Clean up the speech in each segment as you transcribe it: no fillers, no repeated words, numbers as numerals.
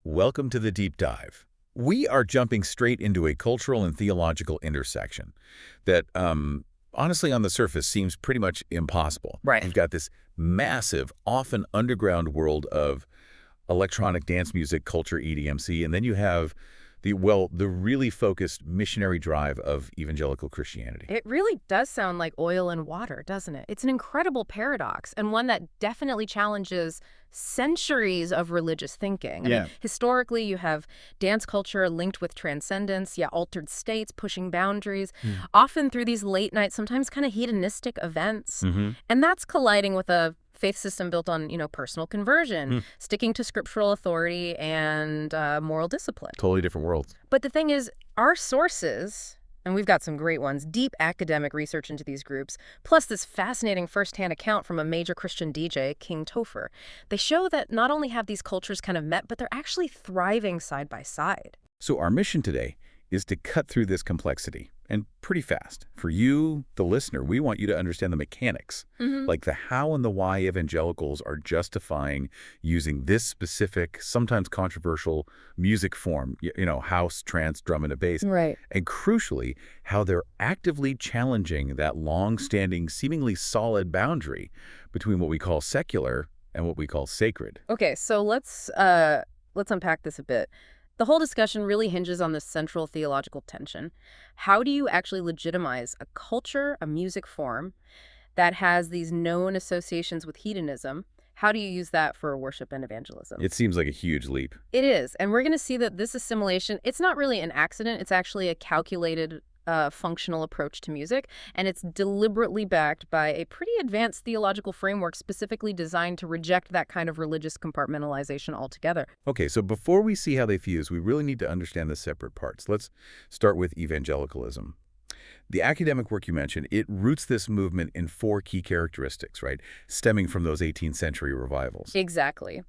welcome to the deep dive. We are jumping straight into a cultural and theological intersection that, honestly, on the surface seems pretty much impossible. Right. You've got this massive, often underground world of electronic dance music, culture, EDMC, and then you have the really focused missionary drive of evangelical Christianity. It really does sound like oil and water, doesn't it? It's an incredible paradox, and one that definitely challenges centuries of religious thinking. I mean, historically, you have dance culture linked with transcendence, altered states, pushing boundaries, often through these late night, sometimes kind of hedonistic events. And that's colliding with a faith system built on, personal conversion, sticking to scriptural authority and moral discipline. Totally different worlds. But the thing is, our sources, and we've got some great ones, deep academic research into these groups, plus this fascinating firsthand account from a major Christian DJ, King Topher, they show that not only have these cultures kind of met, but they're actually thriving side by side. So our mission today is to cut through this complexity, and pretty fast. For you, the listener, we want you to understand the mechanics, like the how and the why evangelicals are justifying using this specific, sometimes controversial music form, house, trance, drum and a bass. Right. And crucially, how they're actively challenging that long-standing, seemingly solid boundary between what we call secular and what we call sacred. Okay, so let's unpack this a bit. The whole discussion really hinges on this central theological tension. How do you actually legitimize a culture, a music form, that has these known associations with hedonism? How do you use that for worship and evangelism? It seems like a huge leap. It is. And we're going to see that this assimilation, it's not really an accident. It's actually a calculated functional approach to music, and it's deliberately backed by a pretty advanced theological framework specifically designed to reject that kind of religious compartmentalization altogether. Okay, so before we see how they fuse, we really need to understand the separate parts. Let's start with evangelicalism. The academic work you mentioned, it roots this movement in 4 key characteristics, right, stemming from those 18th century revivals. Exactly.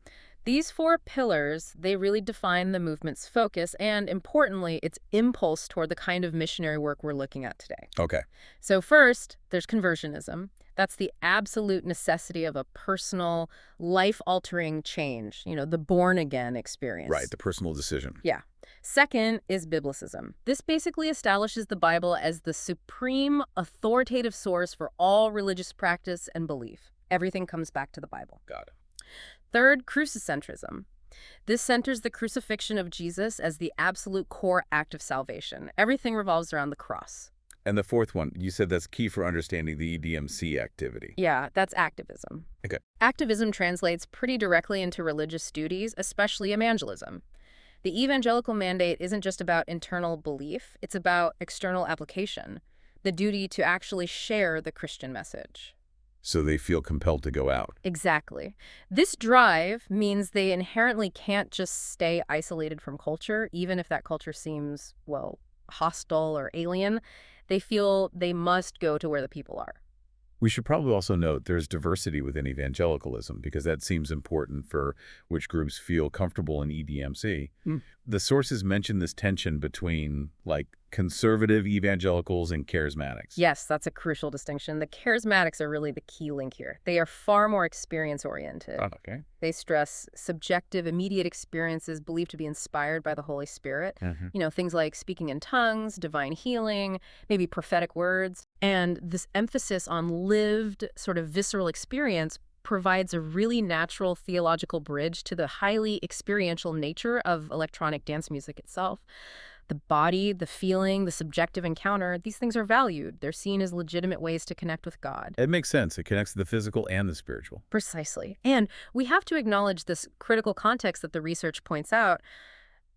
These 4 pillars, they really define the movement's focus and, importantly, its impulse toward the kind of missionary work we're looking at today. Okay. So first, there's conversionism. That's the absolute necessity of a personal, life-altering change, the born-again experience. Right, the personal decision. Yeah. Second is biblicism. This basically establishes the Bible as the supreme authoritative source for all religious practice and belief. Everything comes back to the Bible. Got it. Third, crucicentrism. This centers the crucifixion of Jesus as the absolute core act of salvation. Everything revolves around the cross. And the fourth one, you said that's key for understanding the EDMC activity. Yeah, that's activism. Okay. Activism translates pretty directly into religious duties, especially evangelism. The evangelical mandate isn't just about internal belief, it's about external application, the duty to actually share the Christian message. So they feel compelled to go out. Exactly. This drive means they inherently can't just stay isolated from culture, even if that culture seems, hostile or alien. They feel they must go to where the people are. We should probably also note there's diversity within evangelicalism because that seems important for which groups feel comfortable in EDMC. The sources mention this tension between, conservative evangelicals and charismatics. Yes, that's a crucial distinction. The charismatics are really the key link here. They are far more experience-oriented. Okay. They stress subjective, immediate experiences believed to be inspired by the Holy Spirit. Things like speaking in tongues, divine healing, maybe prophetic words. And this emphasis on lived, sort of visceral experience provides a really natural theological bridge to the highly experiential nature of electronic dance music itself. The body, the feeling, the subjective encounter, these things are valued. They're seen as legitimate ways to connect with God. It makes sense. It connects the physical and the spiritual. Precisely. And we have to acknowledge this critical context that the research points out.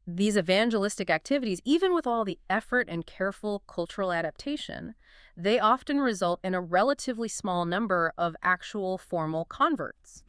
These evangelistic activities, even with all the effort and careful cultural adaptation, they often result in a relatively small number of actual formal converts.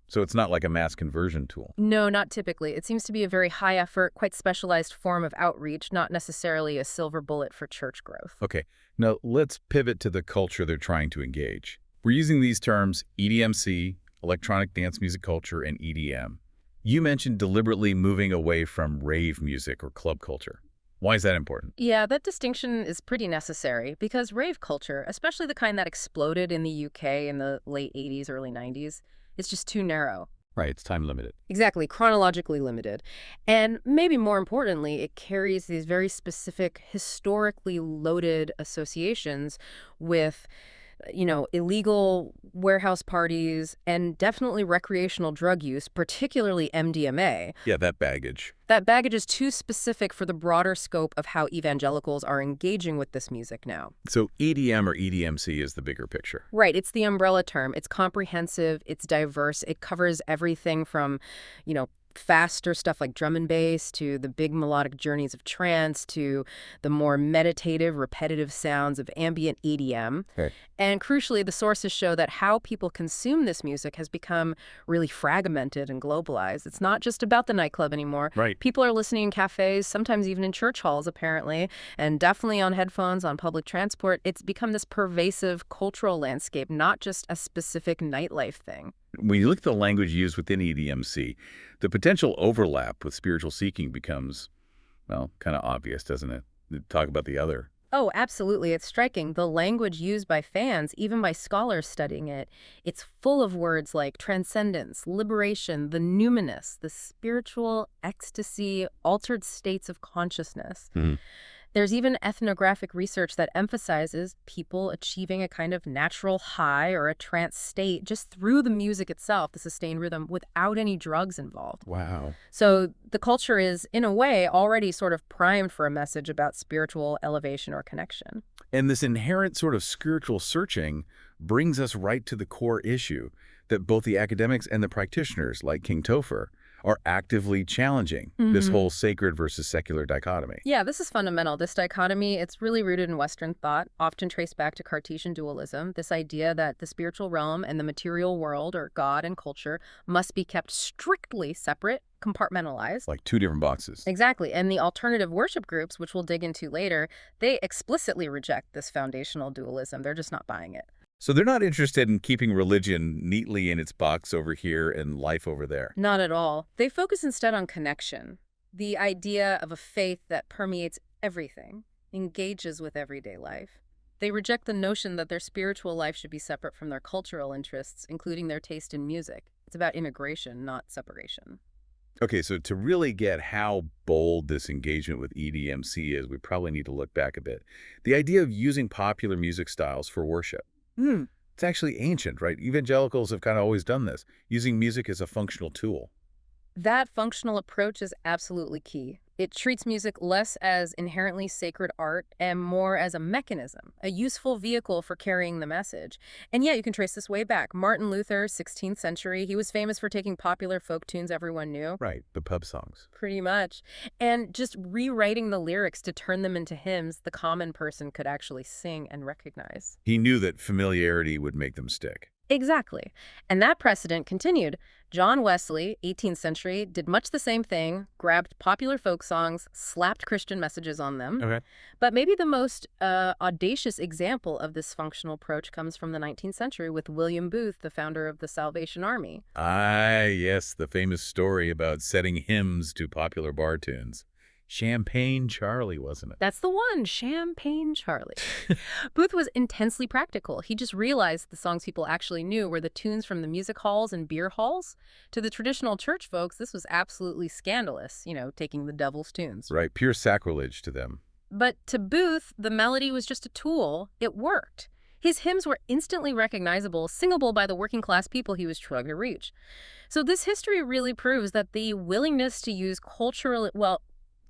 So it's not like a mass conversion tool. No, not typically. It seems to be a very high effort, quite specialized form of outreach, not necessarily a silver bullet for church growth. Okay, now let's pivot to the culture they're trying to engage. We're using these terms EDMC, electronic dance music culture, and EDM. You mentioned deliberately moving away from rave music or club culture. Why is that important? Yeah, that distinction is pretty necessary because rave culture, especially the kind that exploded in the UK in the late 80s, early 90s, is just too narrow. Right, it's time limited. Exactly, chronologically limited. And maybe more importantly, it carries these very specific, historically loaded associations with illegal warehouse parties and definitely recreational drug use, particularly MDMA. Yeah, that baggage. That baggage is too specific for the broader scope of how evangelicals are engaging with this music now. So EDM or EDMC is the bigger picture. Right, it's the umbrella term. It's comprehensive, it's diverse, it covers everything from, faster stuff like drum and bass to the big melodic journeys of trance to the more meditative, repetitive sounds of ambient EDM. Okay. And crucially, the sources show that how people consume this music has become really fragmented and globalized. It's not just about the nightclub anymore. Right. People are listening in cafes, sometimes even in church halls, apparently, and definitely on headphones, on public transport. It's become this pervasive cultural landscape, not just a specific nightlife thing. When you look at the language used within EDMC, the potential overlap with spiritual seeking becomes, well, kind of obvious, doesn't it? Talk about the other. Oh, absolutely. It's striking. The language used by fans, even by scholars studying it, it's full of words like transcendence, liberation, the numinous, the spiritual ecstasy, altered states of consciousness. Mm-hmm. There's even ethnographic research that emphasizes people achieving a kind of natural high or a trance state just through the music itself, the sustained rhythm, without any drugs involved. Wow. So the culture is, in a way, already sort of primed for a message about spiritual elevation or connection. And this inherent sort of spiritual searching brings us right to the core issue that both the academics and the practitioners, like King Topher, are actively challenging this whole sacred versus secular dichotomy. Yeah, this is fundamental. This dichotomy, it's really rooted in Western thought, often traced back to Cartesian dualism, this idea that the spiritual realm and the material world, or God and culture, must be kept strictly separate, compartmentalized. Like two different boxes. Exactly. And the alternative worship groups, which we'll dig into later, they explicitly reject this foundational dualism. They're just not buying it. So they're not interested in keeping religion neatly in its box over here and life over there. Not at all. They focus instead on connection, the idea of a faith that permeates everything, engages with everyday life. They reject the notion that their spiritual life should be separate from their cultural interests, including their taste in music. It's about integration, not separation. Okay, so to really get how bold this engagement with EDMC is, we probably need to look back a bit. The idea of using popular music styles for worship. It's actually ancient, right? Evangelicals have kind of always done this, using music as a functional tool. That functional approach is absolutely key. It treats music less as inherently sacred art and more as a mechanism, a useful vehicle for carrying the message. And yeah, you can trace this way back. Martin Luther, 16th century, he was famous for taking popular folk tunes everyone knew. Right, the pub songs. Pretty much. And just rewriting the lyrics to turn them into hymns the common person could actually sing and recognize. He knew that familiarity would make them stick. Exactly. And that precedent continued. John Wesley, 18th century, did much the same thing, grabbed popular folk songs, slapped Christian messages on them. Okay. But maybe the most audacious example of this functional approach comes from the 19th century with William Booth, the founder of the Salvation Army. Ah, yes, the famous story about setting hymns to popular bar tunes. Champagne Charlie, wasn't it? That's the one, Champagne Charlie. Booth was intensely practical. He just realized the songs people actually knew were the tunes from the music halls and beer halls. To the traditional church folks, this was absolutely scandalous, taking the devil's tunes. Right, pure sacrilege to them. But to Booth, the melody was just a tool. It worked. His hymns were instantly recognizable, singable by the working class people he was trying to reach. So this history really proves that the willingness to use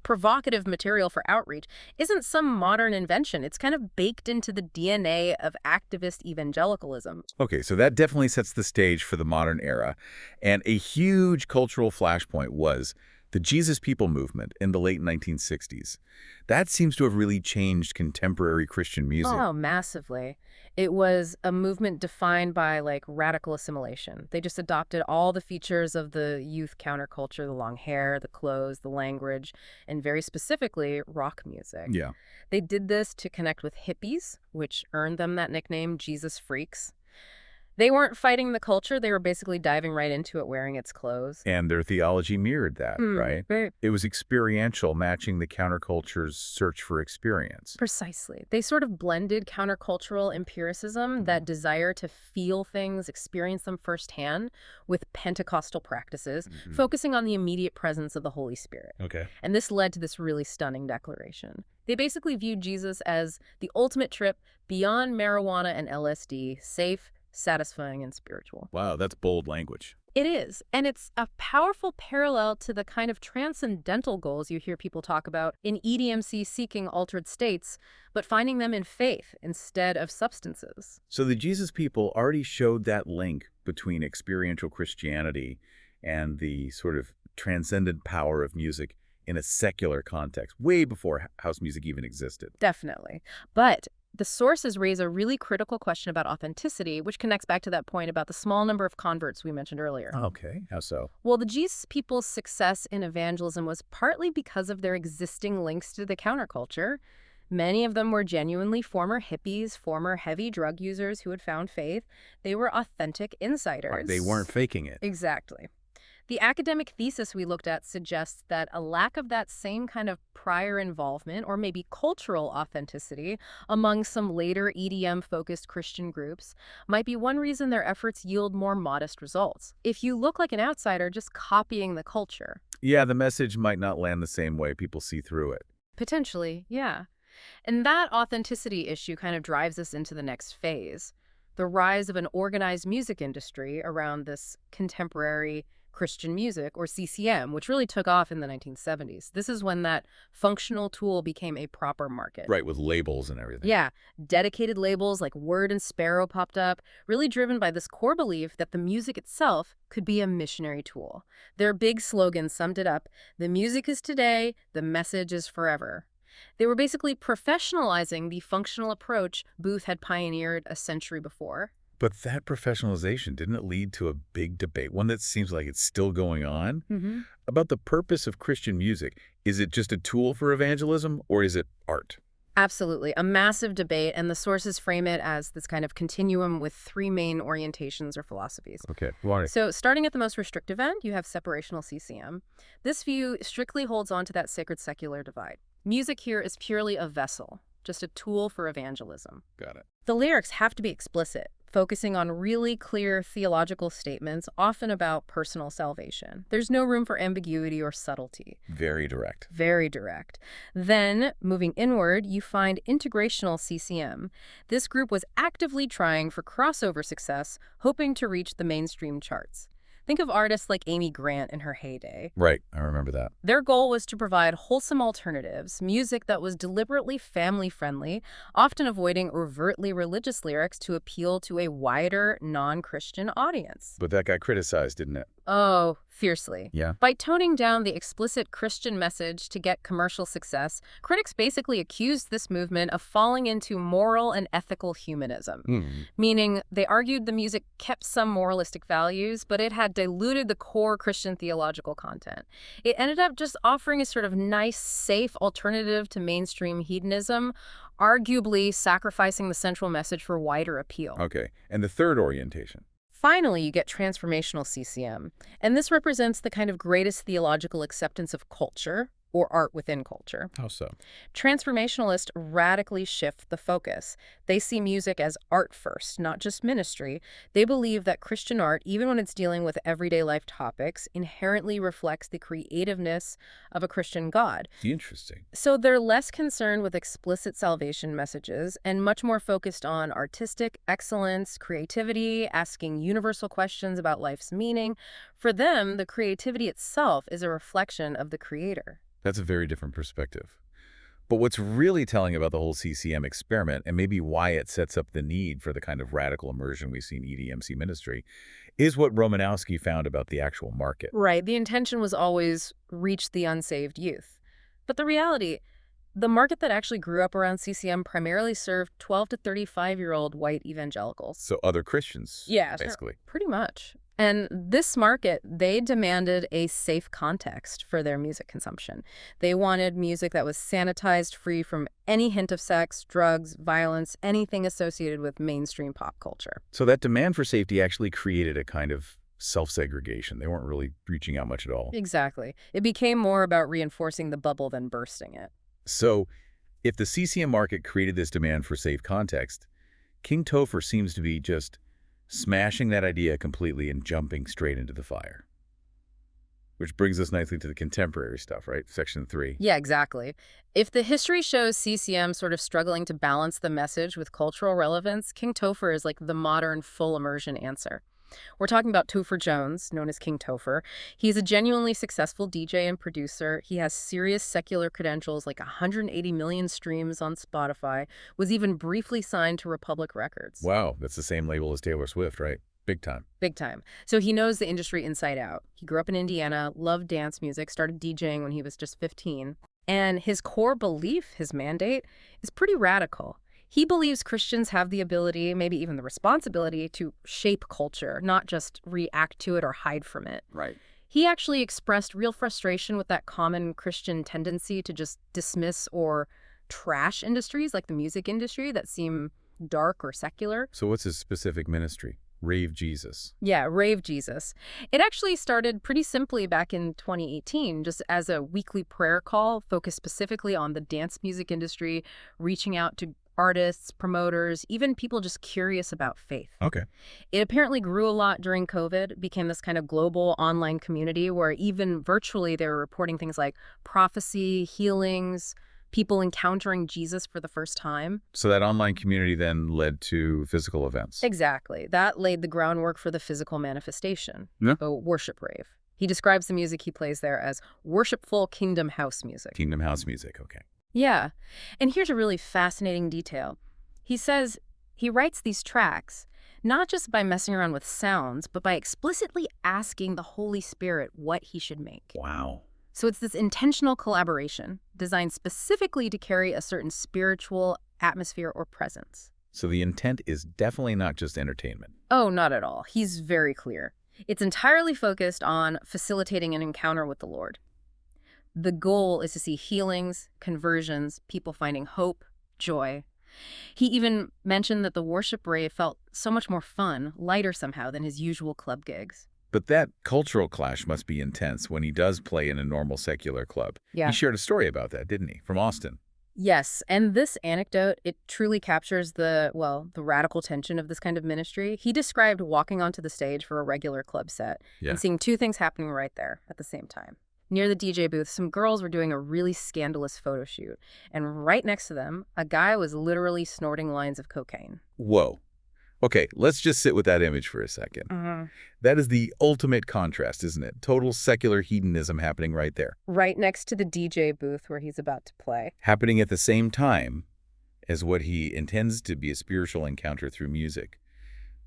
provocative material for outreach isn't some modern invention. It's kind of baked into the DNA of activist evangelicalism. Okay, so that definitely sets the stage for the modern era. And a huge cultural flashpoint was the Jesus People movement in the late 1960s. That seems to have really changed contemporary Christian music. Oh, massively. It was a movement defined by radical assimilation. They just adopted all the features of the youth counterculture, the long hair, the clothes, the language, and very specifically, rock music. Yeah. They did this to connect with hippies, which earned them that nickname, Jesus Freaks. They weren't fighting the culture. They were basically diving right into it, wearing its clothes. And their theology mirrored that, right? Right. It was experiential, matching the counterculture's search for experience. Precisely. They sort of blended countercultural empiricism, that desire to feel things, experience them firsthand, with Pentecostal practices, focusing on the immediate presence of the Holy Spirit. Okay. And this led to this really stunning declaration. They basically viewed Jesus as the ultimate trip beyond marijuana and LSD, safe, satisfying, and spiritual. Wow, that's bold language. It is, and it's a powerful parallel to the kind of transcendental goals you hear people talk about in EDMC seeking altered states, but finding them in faith instead of substances. So the Jesus people already showed that link between experiential Christianity and the sort of transcendent power of music in a secular context, way before house music even existed. Definitely. But the sources raise a really critical question about authenticity, which connects back to that point about the small number of converts we mentioned earlier. Okay, how so? Well, the Jesus people's success in evangelism was partly because of their existing links to the counterculture. Many of them were genuinely former hippies, former heavy drug users who had found faith. They were authentic insiders. They weren't faking it. Exactly. The academic thesis we looked at suggests that a lack of that same kind of prior involvement, or maybe cultural authenticity, among some later EDM-focused Christian groups might be one reason their efforts yield more modest results. If you look like an outsider just copying the culture. Yeah, the message might not land the same way. People see through it. Potentially, yeah. And that authenticity issue kind of drives us into the next phase, the rise of an organized music industry around this contemporary Christian music, or CCM, which really took off in the 1970s. This is when that functional tool became a proper market. Right, with labels and everything. Yeah, dedicated labels like Word and Sparrow popped up, really driven by this core belief that the music itself could be a missionary tool. Their big slogan summed it up: the music is today, the message is forever. They were basically professionalizing the functional approach Booth had pioneered a century before. But that professionalization, didn't it lead to a big debate, one that seems like it's still going on, about the purpose of Christian music? Is it just a tool for evangelism, or is it art? Absolutely. A massive debate, and the sources frame it as this kind of continuum with three main orientations or philosophies. Okay, why? So starting at the most restrictive end, you have separational CCM. This view strictly holds on to that sacred-secular divide. Music here is purely a vessel, just a tool for evangelism. Got it. The lyrics have to be explicit, focusing on really clear theological statements, often about personal salvation. There's no room for ambiguity or subtlety. Very direct. Very direct. Then, moving inward, you find integrational CCM. This group was actively trying for crossover success, hoping to reach the mainstream charts. Think of artists like Amy Grant in her heyday. Right, I remember that. Their goal was to provide wholesome alternatives, music that was deliberately family-friendly, often avoiding overtly religious lyrics to appeal to a wider, non-Christian audience. But that got criticized, didn't it? Oh, fiercely. Yeah. By toning down the explicit Christian message to get commercial success, critics basically accused this movement of falling into moral and ethical humanism, meaning they argued the music kept some moralistic values, but it had diluted the core Christian theological content. It ended up just offering a sort of nice, safe alternative to mainstream hedonism, arguably sacrificing the central message for wider appeal. Okay, and the third orientation? Finally, you get transformational CCM, and this represents the kind of greatest theological acceptance of culture, or art within culture. How so? Transformationalists radically shift the focus. They see music as art first, not just ministry. They believe that Christian art, even when it's dealing with everyday life topics, inherently reflects the creativeness of a Christian God. Interesting. So they're less concerned with explicit salvation messages and much more focused on artistic excellence, creativity, asking universal questions about life's meaning. For them, the creativity itself is a reflection of the Creator. That's a very different perspective. But what's really telling about the whole CCM experiment, and maybe why it sets up the need for the kind of radical immersion we see in EDMC ministry, is what Romanowski found about the actual market. Right. The intention was always reach the unsaved youth. But the reality, the market that actually grew up around CCM primarily served 12 to 35-year-old white evangelicals. So other Christians, Yeah, basically. pretty much. And this market, they demanded a safe context for their music consumption. They wanted music that was sanitized, free from any hint of sex, drugs, violence, anything associated with mainstream pop culture. So that demand for safety actually created a kind of self-segregation. They weren't really reaching out much at all. Exactly. It became more about reinforcing the bubble than bursting it. So if the CCM market created this demand for safe context, King Topher seems to be just smashing that idea completely and jumping straight into the fire. Which brings us nicely to the contemporary stuff, right? Section 3. Yeah, exactly. If the history shows CCM sort of struggling to balance the message with cultural relevance, King Topher is like the modern full immersion answer. We're talking about Topher Jones, known as King Topher. He's a genuinely successful DJ and producer. He has serious secular credentials, like 180 million streams on Spotify, was even briefly signed to Republic Records. Wow, that's the same label as Taylor Swift, right? Big time. Big time. So he knows the industry inside out. He grew up in Indiana, loved dance music, started DJing when he was just 15. And his core belief, his mandate, is pretty radical. He believes Christians have the ability, maybe even the responsibility, to shape culture, not just react to it or hide from it. Right. He actually expressed real frustration with that common Christian tendency to just dismiss or trash industries like the music industry that seem dark or secular. So what's his specific ministry? Rave Jesus. Yeah, Rave Jesus. It actually started pretty simply back in 2018, just as a weekly prayer call focused specifically on the dance music industry, reaching out to artists, promoters, even people just curious about faith. Okay. It apparently grew a lot during COVID, became this kind of global online community where even virtually they were reporting things like prophecy, healings, people encountering Jesus for the first time. So that online community then led to physical events. Exactly. That laid the groundwork for the physical manifestation, Yeah. a worship rave. He describes the music he plays there as worshipful kingdom house music. Kingdom house music, okay. Yeah. And here's a really fascinating detail. He says he writes these tracks not just by messing around with sounds, but by explicitly asking the Holy Spirit what he should make. Wow. So it's this intentional collaboration designed specifically to carry a certain spiritual atmosphere or presence. So the intent is definitely not just entertainment. Oh, not at all. He's very clear. It's entirely focused on facilitating an encounter with the Lord. The goal is to see healings, conversions, people finding hope, joy. He even mentioned that the worship rave felt so much more fun, lighter somehow than his usual club gigs. But that cultural clash must be intense when he does play in a normal secular club. Yeah. He shared a story about that, didn't he? From Austin. Yes, and this anecdote, it truly captures the radical tension of this kind of ministry. He described walking onto the stage for a regular club set and seeing two things happening right there at the same time. Near the DJ booth, some girls were doing a really scandalous photo shoot, and right next to them, a guy was literally snorting lines of cocaine. Whoa. Okay, let's just sit with that image for a second. That is the ultimate contrast, isn't it? Total secular hedonism happening right there. Right next to the DJ booth where he's about to play. Happening at the same time as what he intends to be a spiritual encounter through music.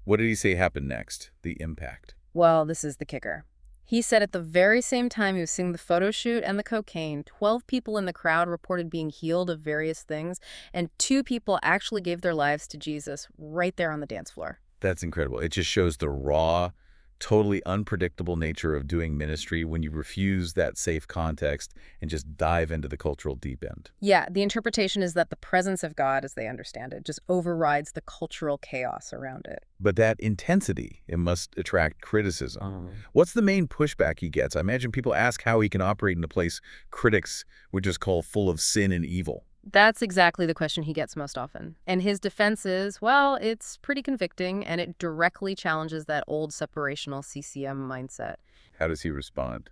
What did he say happened next? The impact. Well, this is the kicker. He said at the very same time he was seeing the photo shoot and the cocaine, 12 people in the crowd reported being healed of various things, and 2 people actually gave their lives to Jesus right there on the dance floor. That's incredible. It just shows the raw, totally unpredictable nature of doing ministry when you refuse that safe context and just dive into the cultural deep end. Yeah, the interpretation is that the presence of God, as they understand it, just overrides the cultural chaos around it. But that intensity, it must attract criticism. What's the main pushback he gets? I imagine people ask how he can operate in a place critics would just call full of sin and evil. That's exactly the question he gets most often. And his defense is, well, it's pretty convicting, and it directly challenges that old separational CCM mindset. How does he respond?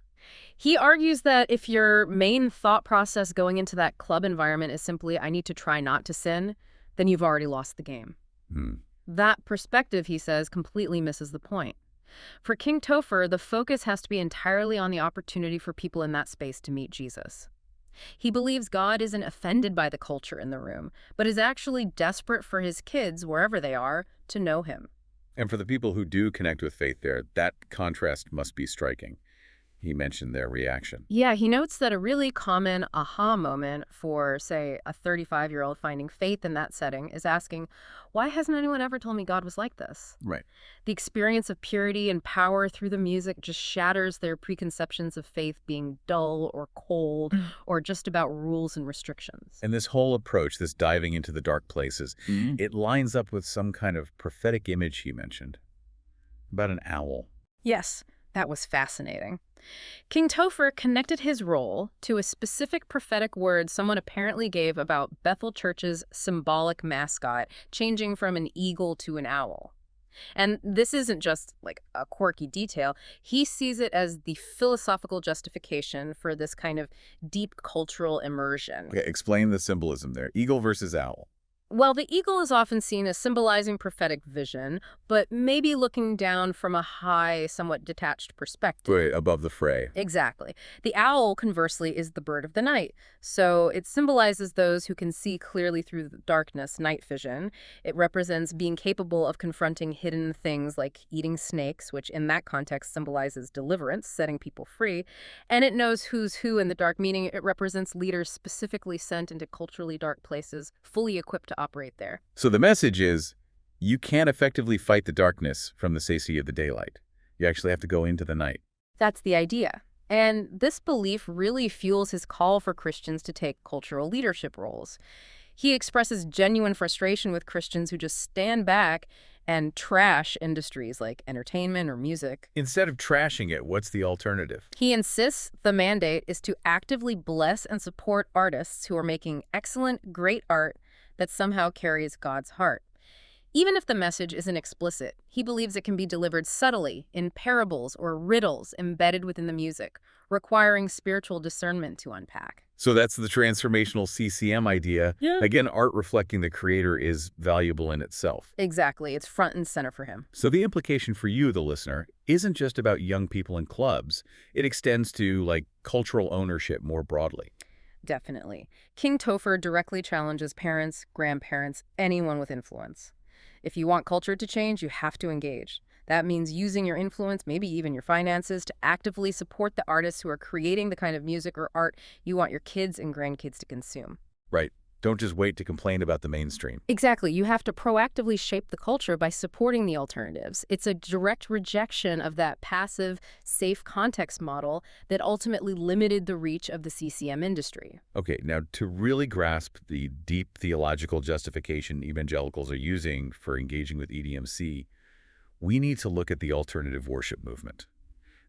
He argues that if your main thought process going into that club environment is simply, I need to try not to sin, then you've already lost the game. That perspective, he says, completely misses the point. For King Topher, the focus has to be entirely on the opportunity for people in that space to meet Jesus. He believes God isn't offended by the culture in the room, but is actually desperate for his kids, wherever they are, to know him. And for the people who do connect with faith there, that contrast must be striking. he mentioned their reaction. Yeah, he notes that a really common aha moment for, say, a 35-year-old finding faith in that setting is asking, why hasn't anyone ever told me God was like this? Right. The experience of purity and power through the music just shatters their preconceptions of faith being dull or cold or just about rules and restrictions. And this whole approach, this diving into the dark places, it lines up with some kind of prophetic image he mentioned about an owl. Yes, that was fascinating. King Topher connected his role to a specific prophetic word someone apparently gave about Bethel Church's symbolic mascot changing from an eagle to an owl. And this isn't just like a quirky detail. He sees it as the philosophical justification for this kind of deep cultural immersion. Okay, explain the symbolism there. Eagle versus owl. Well, the eagle is often seen as symbolizing prophetic vision, but maybe looking down from a high, somewhat detached perspective. Wait, above the fray. Exactly. The owl, conversely, is the bird of the night. So it symbolizes those who can see clearly through the darkness, night vision. It represents being capable of confronting hidden things like eating snakes, which in that context symbolizes deliverance, setting people free. And it knows who's who in the dark, meaning it represents leaders specifically sent into culturally dark places, fully equipped to operate there. So the message is, you can't effectively fight the darkness from the safety of the daylight. You actually have to go into the night. That's the idea. And this belief really fuels his call for Christians to take cultural leadership roles. He expresses genuine frustration with Christians who just stand back and trash industries like entertainment or music. Instead of trashing it, what's the alternative? He insists the mandate is to actively bless and support artists who are making excellent, great art that somehow carries God's heart. Even if the message isn't explicit, he believes it can be delivered subtly in parables or riddles embedded within the music, requiring spiritual discernment to unpack. So that's the transformational CCM idea. Yeah. Again, art reflecting the creator is valuable in itself. Exactly. It's front and center for him. So the implication for you, the listener, isn't just about young people in clubs. It extends to, like, cultural ownership more broadly. Definitely. King Topher directly challenges parents, grandparents, anyone with influence. If you want culture to change, you have to engage. That means using your influence, maybe even your finances, to actively support the artists who are creating the kind of music or art you want your kids and grandkids to consume. Right. Don't just wait to complain about the mainstream. Exactly. You have to proactively shape the culture by supporting the alternatives. It's a direct rejection of that passive, safe context model that ultimately limited the reach of the CCM industry. Okay, now to really grasp the deep theological justification evangelicals are using for engaging with EDMC, we need to look at the alternative worship movement.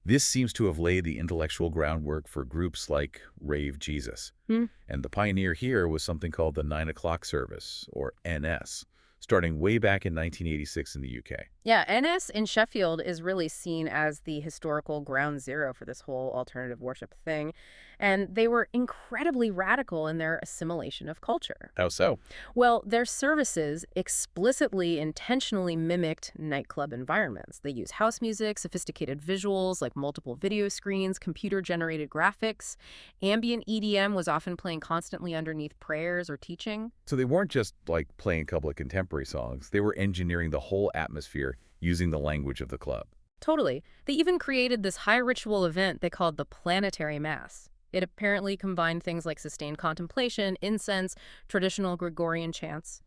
This seems to have laid the intellectual groundwork for groups like Rave Jesus. And the pioneer here was something called the 9 o'clock service, or NS, starting way back in 1986 in the UK. Yeah, NS in Sheffield is really seen as the historical ground zero for this whole alternative worship thing. And they were incredibly radical in their assimilation of culture. How so? Well, their services explicitly, intentionally mimicked nightclub environments. They use house music, sophisticated visuals like multiple video screens, computer-generated graphics. Ambient EDM was often playing constantly underneath prayers or teaching. So they weren't just like playing a couple of contemporary songs. They were engineering the whole atmosphere using the language of the club. Totally. They even created this high ritual event they called the Planetary Mass. It apparently combined things like sustained contemplation, incense, traditional Gregorian chants,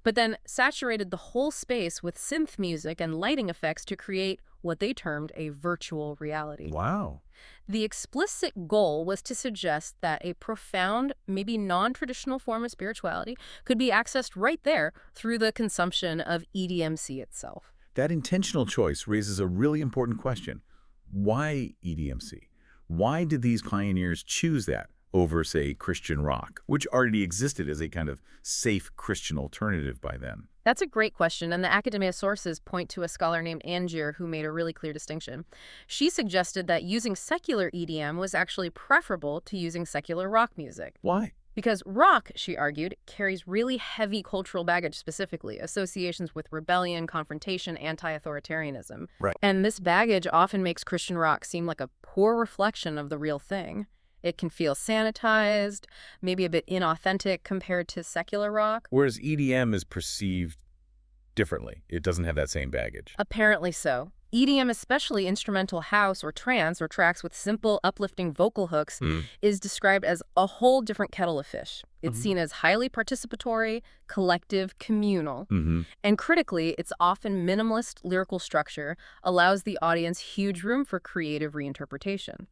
but then saturated the whole space with synth music and lighting effects to create what they termed a virtual reality. Wow. The explicit goal was to suggest that a profound, maybe non-traditional form of spirituality could be accessed right there through the consumption of EDMC itself. That intentional choice raises a really important question. Why EDMC? Why did these pioneers choose that over, say, Christian rock, which already existed as a kind of safe Christian alternative by then? That's a great question, and the academia sources point to a scholar named Angier who made a really clear distinction. She suggested that using secular EDM was actually preferable to using secular rock music. Why? Because rock, she argued, carries really heavy cultural baggage specifically, associations with rebellion, confrontation, anti-authoritarianism. Right. And this baggage often makes Christian rock seem like a poor reflection of the real thing. It can feel sanitized, maybe a bit inauthentic compared to secular rock. Whereas EDM is perceived differently. It doesn't have that same baggage. Apparently so. EDM, especially instrumental house or trance or tracks with simple, uplifting vocal hooks, is described as a whole different kettle of fish. It's seen as highly participatory, collective, communal. And critically, its often minimalist lyrical structure allows the audience huge room for creative reinterpretation.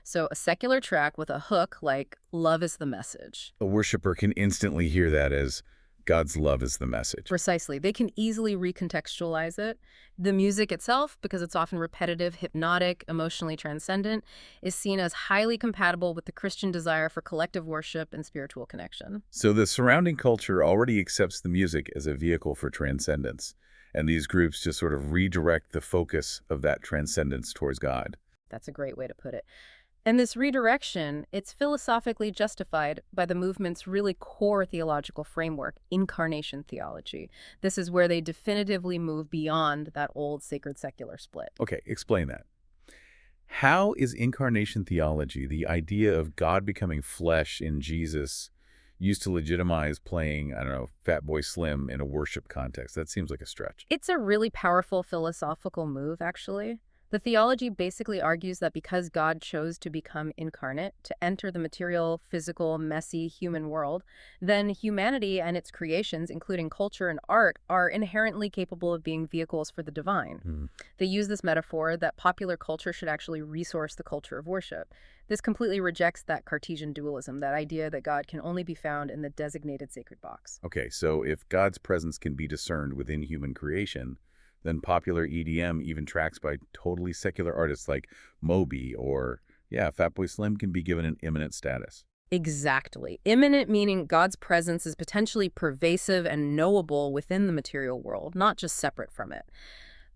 So a secular track with a hook like "Love is the message." A worshiper can instantly hear that as God's love is the message. Precisely. They can easily recontextualize it. The music itself, because it's often repetitive, hypnotic, emotionally transcendent, is seen as highly compatible with the Christian desire for collective worship and spiritual connection. So the surrounding culture already accepts the music as a vehicle for transcendence, and these groups just sort of redirect the focus of that transcendence towards God. That's a great way to put it. And this redirection, it's philosophically justified by the movement's really core theological framework, incarnation theology. This is where they definitively move beyond that old sacred-secular split. Okay, explain that. How is incarnation theology, the idea of God becoming flesh in Jesus, used to legitimize playing, I don't know, Fatboy Slim in a worship context? That seems like a stretch. It's a really powerful philosophical move, actually. The theology basically argues that because God chose to become incarnate, to enter the material, physical, messy human world, then humanity and its creations, including culture and art, are inherently capable of being vehicles for the divine. They use this metaphor that popular culture should actually resource the culture of worship. This completely rejects that Cartesian dualism, that idea that God can only be found in the designated sacred box. Okay, so if God's presence can be discerned within human creation, then popular EDM, even tracks by totally secular artists like Moby or, Fatboy Slim, can be given an immanent status. Exactly. Immanent meaning God's presence is potentially pervasive and knowable within the material world, not just separate from it.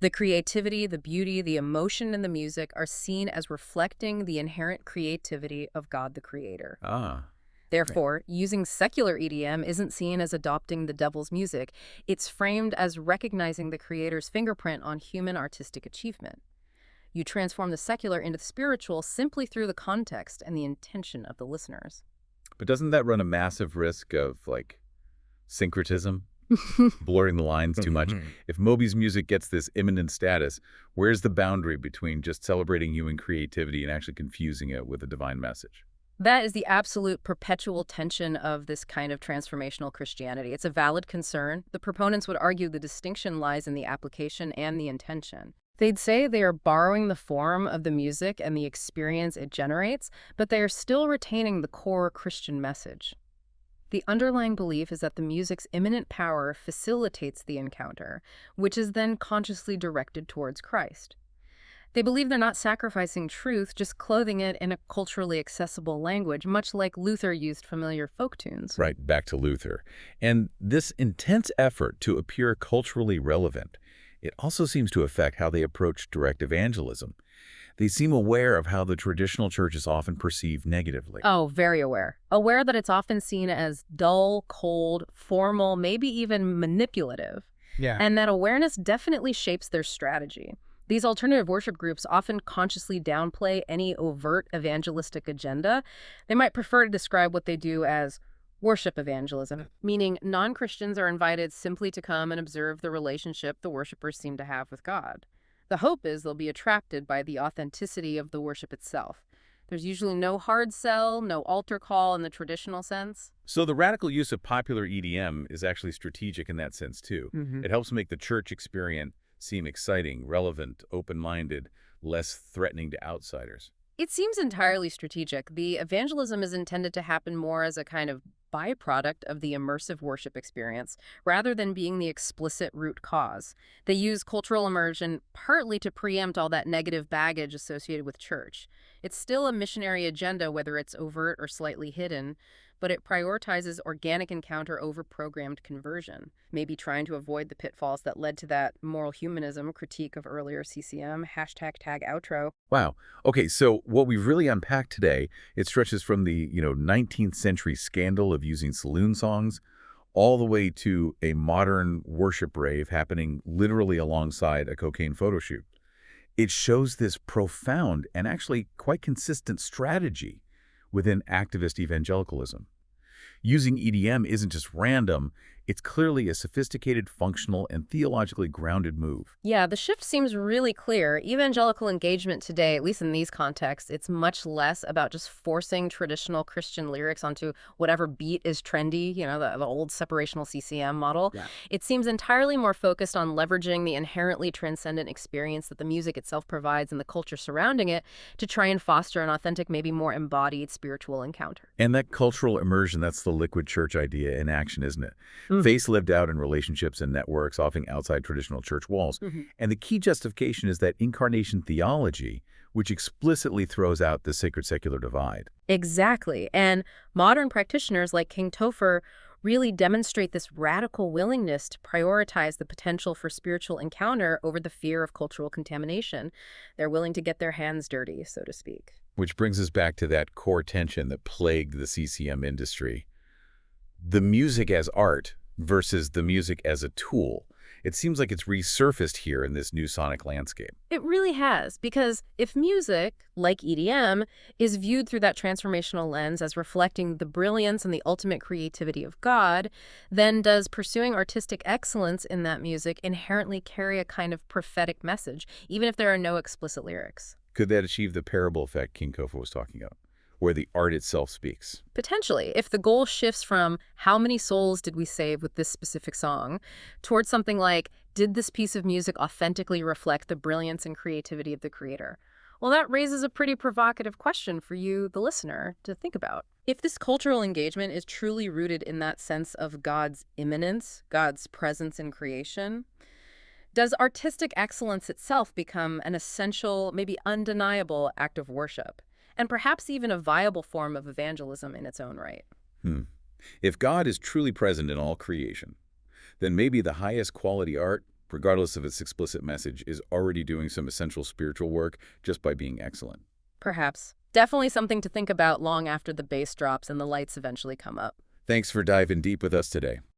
The creativity, the beauty, the emotion in the music are seen as reflecting the inherent creativity of God the Creator. Therefore, using secular EDM isn't seen as adopting the devil's music. It's framed as recognizing the creator's fingerprint on human artistic achievement. You transform the secular into the spiritual simply through the context and the intention of the listeners. But doesn't that run a massive risk of, syncretism? Blurring the lines too much? If Moby's music gets this immanent status, where's the boundary between just celebrating human creativity and actually confusing it with a divine message? That is the absolute perpetual tension of this kind of transformational Christianity. It's a valid concern. The proponents would argue the distinction lies in the application and the intention. They'd say they are borrowing the form of the music and the experience it generates, but they are still retaining the core Christian message. The underlying belief is that the music's immanent power facilitates the encounter, which is then consciously directed towards Christ. They believe they're not sacrificing truth, just clothing it in a culturally accessible language, much like Luther used familiar folk tunes. Right, back to Luther. And this intense effort to appear culturally relevant, it also seems to affect how they approach direct evangelism. They seem aware of how the traditional church is often perceived negatively. Oh, very aware. Aware that it's often seen as dull, cold, formal, maybe even manipulative. And that awareness definitely shapes their strategy. These alternative worship groups often consciously downplay any overt evangelistic agenda. They might prefer to describe what they do as worship evangelism, meaning non-Christians are invited simply to come and observe the relationship the worshipers seem to have with God. The hope is they'll be attracted by the authenticity of the worship itself. There's usually no hard sell, no altar call in the traditional sense. So the radical use of popular EDM is actually strategic in that sense, too. It helps make the church experience seem exciting, relevant, open-minded, less threatening to outsiders. It seems entirely strategic. The evangelism is intended to happen more as a kind of byproduct of the immersive worship experience, rather than being the explicit root cause. They use cultural immersion partly to preempt all that negative baggage associated with church. It's still a missionary agenda, whether it's overt or slightly hidden, but it prioritizes organic encounter over programmed conversion, maybe trying to avoid the pitfalls that led to that moral humanism critique of earlier CCM, #tag outro. Wow. Okay, so what we've really unpacked today, it stretches from the, 19th century scandal of using saloon songs all the way to a modern worship rave happening literally alongside a cocaine photo shoot. It shows this profound and actually quite consistent strategy within activist evangelicalism. Using EDM isn't just random, It's clearly a sophisticated, functional, and theologically grounded move. Yeah, the shift seems really clear. Evangelical engagement today, at least in these contexts, it's much less about just forcing traditional Christian lyrics onto whatever beat is trendy, the old separational CCM model. Yeah. It seems entirely more focused on leveraging the inherently transcendent experience that the music itself provides and the culture surrounding it to try and foster an authentic, maybe more embodied spiritual encounter. And that cultural immersion, that's the liquid church idea in action, isn't it? Faith lived out in relationships and networks, often outside traditional church walls. And the key justification is that incarnation theology, which explicitly throws out the sacred-secular divide. Exactly. And modern practitioners like King Topher really demonstrate this radical willingness to prioritize the potential for spiritual encounter over the fear of cultural contamination. They're willing to get their hands dirty, so to speak. Which brings us back to that core tension that plagued the CCM industry. The music as art versus the music as a tool. It seems like it's resurfaced here in this new sonic landscape. It really has, because if music, like EDM, is viewed through that transformational lens as reflecting the brilliance and the ultimate creativity of God, then does pursuing artistic excellence in that music inherently carry a kind of prophetic message, even if there are no explicit lyrics? Could that achieve the parable effect King Topher was talking about, where the art itself speaks? Potentially, if the goal shifts from how many souls did we save with this specific song towards something like, did this piece of music authentically reflect the brilliance and creativity of the creator? Well, that raises a pretty provocative question for you, the listener, to think about. If this cultural engagement is truly rooted in that sense of God's immanence, God's presence in creation, does artistic excellence itself become an essential, maybe undeniable act of worship? And perhaps even a viable form of evangelism in its own right. If God is truly present in all creation, then maybe the highest quality art, regardless of its explicit message, is already doing some essential spiritual work just by being excellent. Perhaps. Definitely something to think about long after the bass drops and the lights eventually come up. Thanks for diving deep with us today.